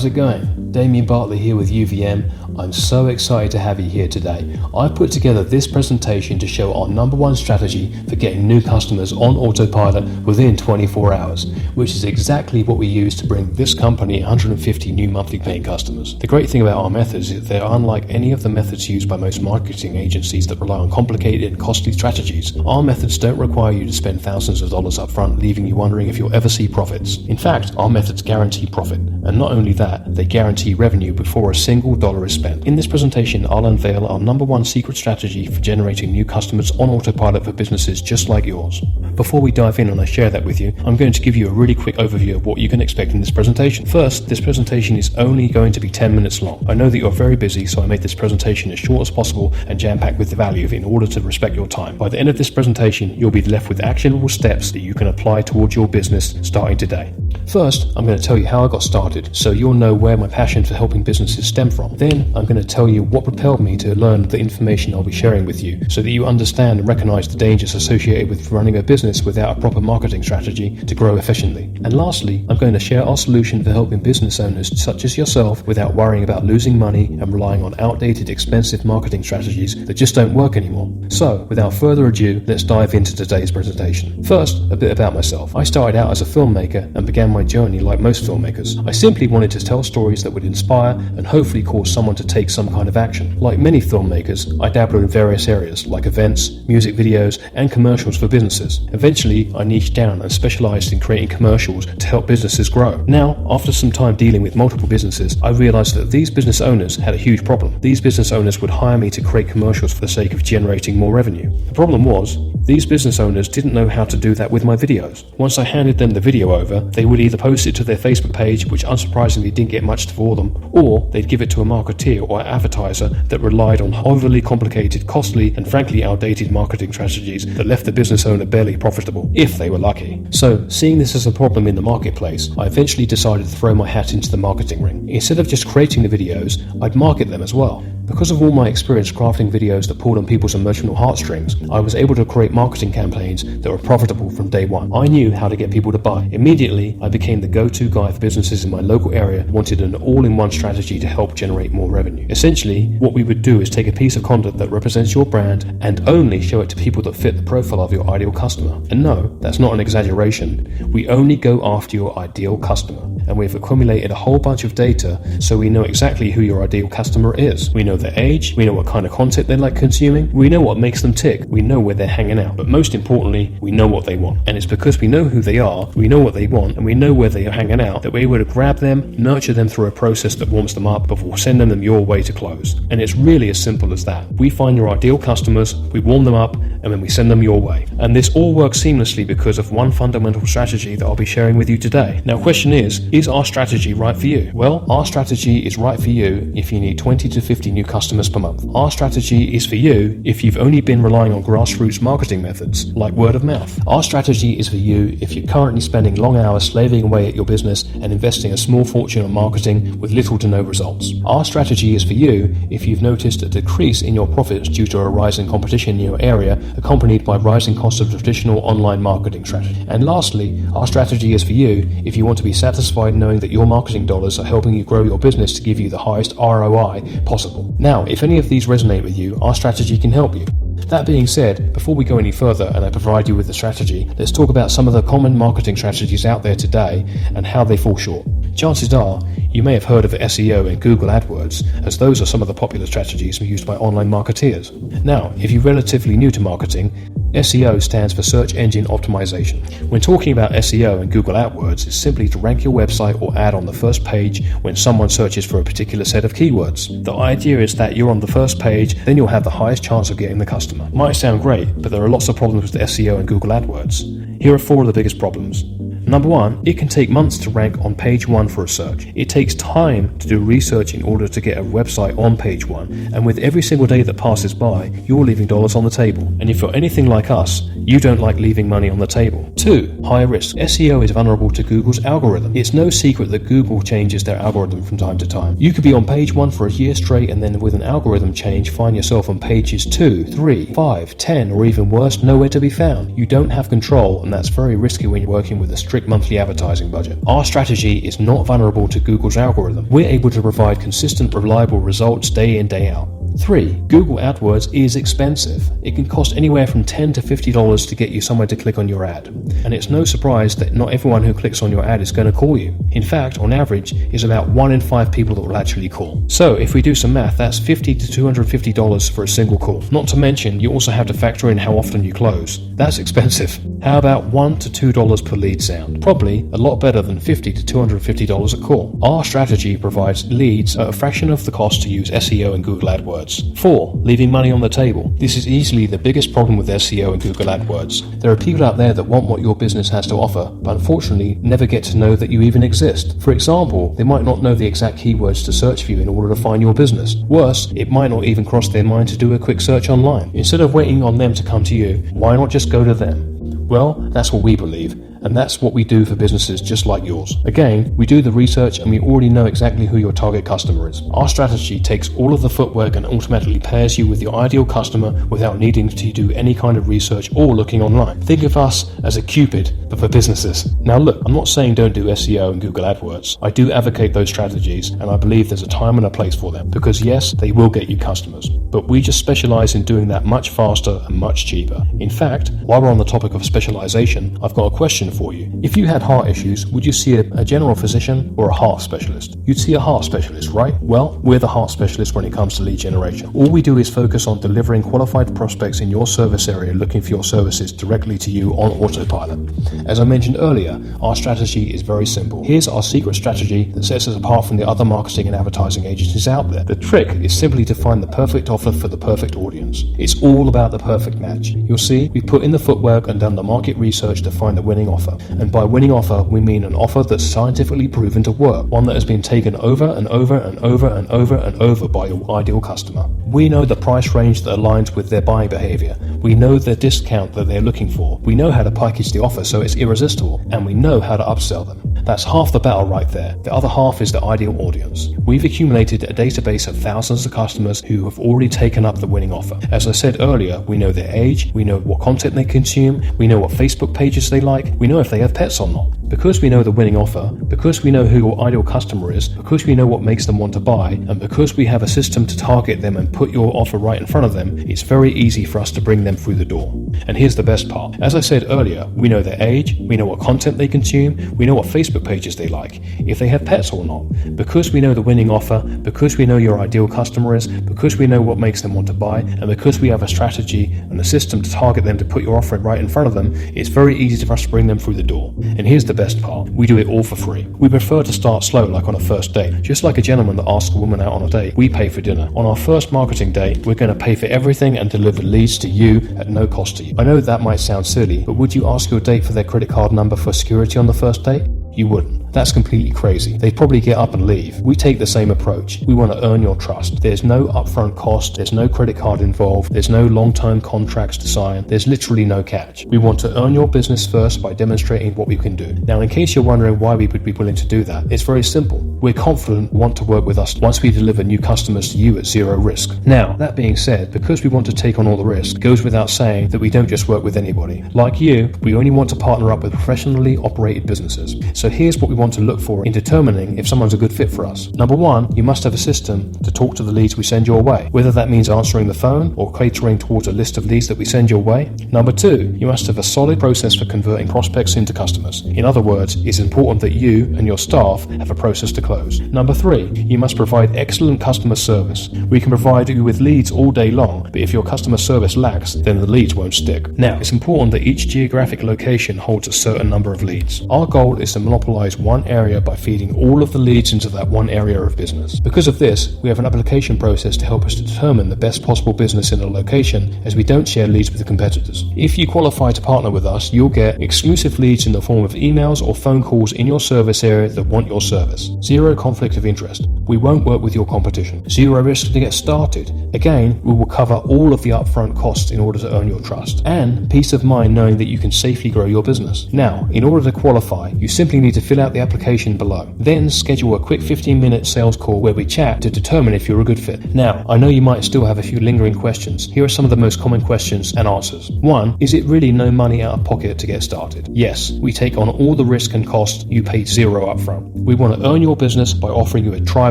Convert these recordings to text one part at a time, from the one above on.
it going? Damien Bartlett here with UVM. I'm so excited to have you here today. I've put together this presentation to show our number one strategy for getting new customers on autopilot within 24 hours, which is exactly what we use to bring this company 150 new monthly paying customers. The great thing about our methods is they're unlike any of the methods used by most marketing agencies that rely on complicated and costly strategies. Our methods don't require you to spend thousands of dollars up front, leaving you wondering if you'll ever see profits. In fact, our methods guarantee profit, and not only that, they guarantee revenue before a single dollar is spent. In this presentation, I'll unveil our number one secret strategy for generating new customers on autopilot for businesses just like yours. Before we dive in and I share that with you, I'm going to give you a really quick overview of what you can expect in this presentation. First, this presentation is only going to be 10 minutes long. I know that you're very busy, so I made this presentation as short as possible and jam-packed with the value in order to respect your time. By the end of this presentation, you'll be left with actionable steps that you can apply towards your business starting today. First, I'm going to tell you how I got started, so you'll know where my passion for helping businesses stem from. Then, I'm going to tell you what propelled me to learn the information I'll be sharing with you, so that you understand and recognize the dangers associated with running a business without a proper marketing strategy to grow efficiently. And lastly, I'm going to share our solution for helping business owners such as yourself without worrying about losing money and relying on outdated, expensive marketing strategies that just don't work anymore. So, without further ado, let's dive into today's presentation. First, a bit about myself. I started out as a filmmaker and began my journey like most filmmakers. I simply wanted to tell stories that would inspire and hopefully cause someone to take some kind of action. Like many filmmakers, I dabbled in various areas like events, music videos, and commercials for businesses. Eventually, I niched down and specialized in creating commercials to help businesses grow. Now, after some time dealing with multiple businesses, I realized that these business owners had a huge problem. These business owners would hire me to create commercials for the sake of generating more revenue. The problem was, these business owners didn't know how to do that with my videos. Once I handed them the video over, they would either post it to their Facebook page, which unsurprisingly didn't get much for them, or they'd give it to a marketeer or advertiser that relied on overly complicated, costly, and frankly outdated marketing strategies that left the business owner barely profitable, if they were lucky. So, seeing this as a problem in the marketplace, I eventually decided to throw my hat into the marketing ring. Instead of just creating the videos, I'd market them as well. Because of all my experience crafting videos that pulled on people's emotional heartstrings, I was able to create marketing campaigns that were profitable from day one. I knew how to get people to buy. Immediately, I became the go-to guy for businesses in my local area who wanted an all-in-one strategy to help generate more revenue. Essentially, what we would do is take a piece of content that represents your brand and only show it to people that fit the profile of your ideal customer. And no, that's not an exaggeration. We only go after your ideal customer. And we've accumulated a whole bunch of data so we know exactly who your ideal customer is. We know their age, we know what kind of content they like consuming, we know what makes them tick, we know where they're hanging out, but most importantly, we know what they want. And it's because we know who they are, we know what they want, and we know where they are hanging out, that we're able to grab them, nurture them through a process that warms them up before sending them your way to close. And it's really as simple as that. We find your ideal customers, we warm them up, and then we send them your way. And this all works seamlessly because of one fundamental strategy that I'll be sharing with you today. Now, question is our strategy right for you? Well, our strategy is right for you if you need 20 to 50 new customers per month. Our strategy is for you if you've only been relying on grassroots marketing methods like word of mouth. Our strategy is for you if you're currently spending long hours slaving away at your business and investing a small fortune on marketing with little to no results. Our strategy is for you if you've noticed a decrease in your profits due to a rise in competition in your area accompanied by rising costs of traditional online marketing strategy. And lastly, our strategy is for you if you want to be satisfied knowing that your marketing dollars are helping you grow your business to give you the highest ROI possible. Now, if any of these resonate with you, our strategy can help you. That being said, before we go any further and I provide you with the strategy, let's talk about some of the common marketing strategies out there today and how they fall short. Chances are, you may have heard of SEO and Google AdWords, as those are some of the popular strategies used by online marketeers. Now, if you're relatively new to marketing, SEO stands for Search Engine Optimization. When talking about SEO and Google AdWords, it's simply to rank your website or ad on the first page when someone searches for a particular set of keywords. The idea is that you're on the first page, then you'll have the highest chance of getting the customer. Might sound great, but there are lots of problems with SEO and Google AdWords. Here are 4 of the biggest problems. Number 1, it can take months to rank on page 1 for a search. It takes time to do research in order to get a website on page 1, and with every single day that passes by, you're leaving dollars on the table. And if you're anything like us, you don't like leaving money on the table. 2, high risk. SEO is vulnerable to Google's algorithm. It's no secret that Google changes their algorithm from time to time. You could be on page 1 for a year straight and then with an algorithm change find yourself on pages 2, 3, 5, 10, or even worse, nowhere to be found. You don't have control, and that's very risky when you're working with a strict strict monthly advertising budget. Our strategy is not vulnerable to Google's algorithm. We're able to provide consistent, reliable results day in, day out. 3. Google AdWords is expensive. It can cost anywhere from $10 to $50 to get you somewhere to click on your ad. And it's no surprise that not everyone who clicks on your ad is going to call you. In fact, on average, it's about 1 in 5 people that will actually call. So if we do some math, that's $50 to $250 for a single call. Not to mention, you also have to factor in how often you close. That's expensive. How about $1 to $2 per lead sound? Probably a lot better than $50 to $250 a call. Our strategy provides leads at a fraction of the cost to use SEO and Google AdWords. 4. Leaving money on the table. This is easily the biggest problem with SEO and Google AdWords. There are people out there that want what your business has to offer, but unfortunately never get to know that you even exist. For example, they might not know the exact keywords to search for you in order to find your business. Worse, it might not even cross their mind to do a quick search online. Instead of waiting on them to come to you, why not just go to them? Well, that's what we believe, and that's what we do for businesses just like yours. Again, we do the research and we already know exactly who your target customer is. Our strategy takes all of the footwork and automatically pairs you with your ideal customer without needing to do any kind of research or looking online. Think of us as a Cupid, but for businesses. Now look, I'm not saying don't do SEO and Google AdWords. I do advocate those strategies, and I believe there's a time and a place for them, because yes, they will get you customers. But we just specialize in doing that much faster and much cheaper. In fact, while we're on the topic of specialization, I've got a question for you. If you had heart issues, would you see a general physician or a heart specialist? You'd see a heart specialist, right? Well, we're the heart specialist when it comes to lead generation. All we do is focus on delivering qualified prospects in your service area looking for your services directly to you on autopilot. As I mentioned earlier, our strategy is very simple. Here's our secret strategy that sets us apart from the other marketing and advertising agencies out there. The trick is simply to find the perfect offer for the perfect audience. It's all about the perfect match. You'll see, we put in the footwork and done the market research to find the winning offer. And by winning offer, we mean an offer that's scientifically proven to work, one that has been taken over and over and over and over and over by your ideal customer. We know the price range that aligns with their buying behavior. We know the discount that they're looking for. We know how to package the offer so it's irresistible, and we know how to upsell them. That's half the battle right there. The other half is the ideal audience. We've accumulated a database of thousands of customers who have already taken up the winning offer. As I said earlier, we know their age, we know what content they consume, we know what Facebook pages they like, we know if they have pets or not. Because we know the winning offer, because we know who your ideal customer is, because we know what makes them want to buy, and because we have a system to target them and put your offer right in front of them, it's very easy for us to bring them through the door. And here's the best part. As I said earlier, we know their age, we know what content they consume, we know what Facebook pages they like, if they have pets or not. Because we know the winning offer, because we know your ideal customer is, because we know what makes them want to buy, and because we have a strategy and a system to target them to put your offer right in front of them, it's very easy for us to bring them through the door. And here's the best part. We do it all for free. We prefer to start slow, like on a first date. Just like a gentleman that asks a woman out on a date, we pay for dinner. On our first marketing date, we're going to pay for everything and deliver leads to you at no cost to you. I know that might sound silly, but would you ask your date for their credit card number for security on the first date? You wouldn't. That's completely crazy. They'd probably get up and leave. We take the same approach. We want to earn your trust. There's no upfront cost. There's no credit card involved. There's no long-term contracts to sign. There's literally no catch. We want to earn your business first by demonstrating what we can do. Now, in case you're wondering why we would be willing to do that, it's very simple. We're confident you want to work with us once we deliver new customers to you at zero risk. Now, that being said, because we want to take on all the risk, it goes without saying that we don't just work with anybody. Like you, we only want to partner up with professionally operated businesses. So here's what we want to look for in determining if someone's a good fit for us. Number one, you must have a system to talk to the leads we send your way, whether that means answering the phone or catering towards a list of leads that we send your way. Number two, you must have a solid process for converting prospects into customers. In other words, it's important that you and your staff have a process to close. Number three, you must provide excellent customer service. We can provide you with leads all day long, but if your customer service lacks, then the leads won't stick. Now, it's important that each geographic location holds a certain number of leads. Our goal is to monopolize one area by feeding all of the leads into that one area of business. Because of this, we have an application process to help us to determine the best possible business in a location, as we don't share leads with the competitors. If you qualify to partner with us, you'll get exclusive leads in the form of emails or phone calls in your service area that want your service. Zero conflict of interest. We won't work with your competition. Zero risk to get started. Again, we will cover all of the upfront costs in order to earn your trust. And peace of mind knowing that you can safely grow your business. Now, in order to qualify, you simply need to fill out the the application below. Then schedule a quick 15-minute sales call where we chat to determine if you're a good fit. Now, I know you might still have a few lingering questions. Here are some of the most common questions and answers. 1. Is it really no money out of pocket to get started? Yes, we take on all the risk and cost. You paid zero upfront. We want to earn your business by offering you a try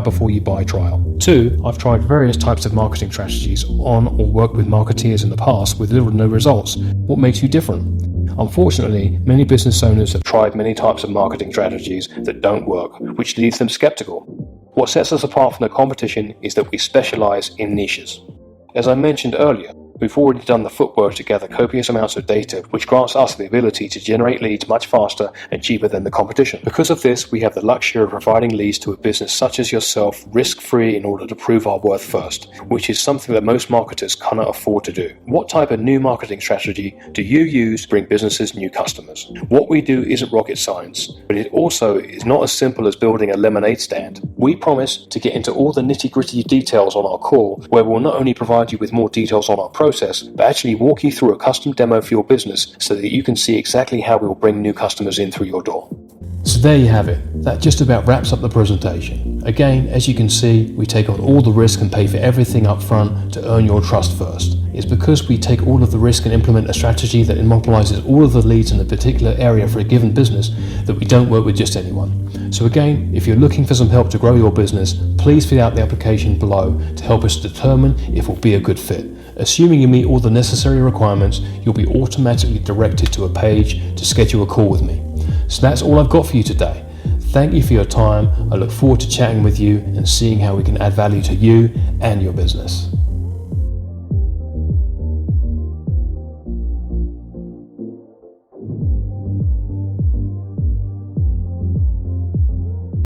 before you buy trial. 2. I've tried various types of marketing strategies on or worked with marketeers in the past with little or no results. What makes you different? Unfortunately, many business owners have tried many types of marketing strategies that don't work, which leaves them skeptical. What sets us apart from the competition is that we specialize in niches. As I mentioned earlier, we've already done the footwork to gather copious amounts of data, which grants us the ability to generate leads much faster and cheaper than the competition. Because of this, we have the luxury of providing leads to a business such as yourself risk-free in order to prove our worth first, which is something that most marketers cannot afford to do. What type of new marketing strategy do you use to bring businesses new customers? What we do isn't rocket science, but it also is not as simple as building a lemonade stand. We promise to get into all the nitty-gritty details on our call, where we'll not only provide you with more details on our process, but actually walk you through a custom demo for your business so that you can see exactly how we will bring new customers in through your door. So there you have it. That just about wraps up the presentation. Again, as you can see, we take on all the risk and pay for everything up front to earn your trust first. It's because we take all of the risk and implement a strategy that mobilizes all of the leads in a particular area for a given business that we don't work with just anyone. So again, if you're looking for some help to grow your business, please fill out the application below to help us determine if we'll be a good fit. Assuming you meet all the necessary requirements, you'll be automatically directed to a page to schedule a call with me. So that's all I've got for you today. Thank you for your time. I look forward to chatting with you and seeing how we can add value to you and your business.